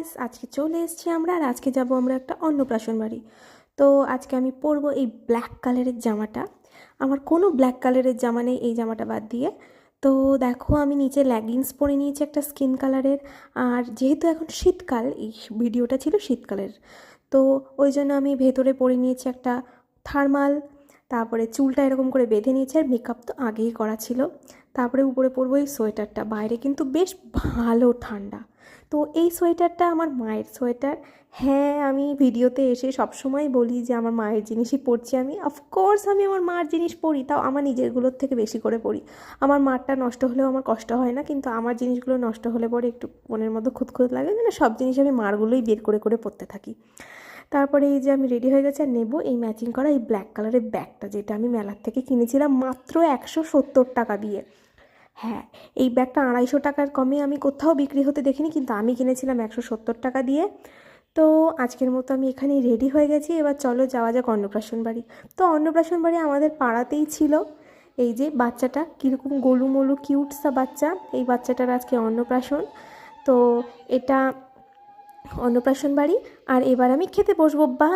Guys, আজকে চলে এসেছি আমরা। আর আজকে যাব আমরা একটা অন্নপ্রাশন বাড়ি। তো আজকে আমি পরবো এই ব্ল্যাক কালারের জামাটা। আমার কোনো ব্ল্যাক কালারের জামা নেই এই জামাটা বাদ দিয়ে। তো দেখো, আমি নিচে লেগিংস পরে নিয়েছি একটা স্কিন কালারের। আর যেহেতু এখন শীতকাল, এই ভিডিওটা ছিল শীতকালের, তো ওই জন্য আমি ভেতরে পরে নিয়েছি একটা থার্মাল। তারপরে চুলটা এরকম করে বেঁধে নিয়েছি, আর মেকআপ তো আগেই করা ছিল। তারপরে উপরে পরবো এই সোয়েটারটা। বাইরে কিন্তু বেশ ভালো ঠান্ডা। তো এই সোয়েটারটা আমার মায়ের সোয়েটার। হ্যাঁ, আমি ভিডিওতে এসে সবসময় বলি যে আমার মায়ের জিনিসই পরছি। আমি অফকোর্স আমি আমার মার জিনিস পরি, তাও আমার নিজেরগুলোর থেকে বেশি করে পরি। আমার মারটা নষ্ট হলেও আমার কষ্ট হয় না, কিন্তু আমার জিনিসগুলো নষ্ট হলে পরে একটু মনের মধ্যে খুঁতখুত লাগে। মানে সব জিনিস আমি মারগুলোই বের করে করে পরতে থাকি। তারপরে এই যে আমি রেডি হয়ে গেছি, আর নেবো এই ম্যাচিং করা এই ব্ল্যাক কালারের ব্যাগটা, যেটা আমি মেলার থেকে কিনেছিলাম মাত্র 170 টাকা দিয়ে। হ্যাঁ, এই ব্যাগটা 250 টাকার কমে আমি কোথাও বিক্রি হতে দেখিনি, কিন্তু আমি কিনেছিলাম 170 টাকা দিয়ে। তো আজকের মতো আমি এখানেই রেডি হয়ে গেছি। এবার চলো যাওয়া যাক অন্নপ্রাশন বাড়ি। তো অন্নপ্রাশন বাড়ি আমাদের পাড়াতেই ছিল। এই যে বাচ্চাটা কীরকম গোলুমোলু কিউটসা বাচ্চা, এই বাচ্চাটার আজকে অন্নপ্রাশন। তো এটা অন্নপ্রাশন বাড়ি। আর এবার আমি খেতে বসবো। বা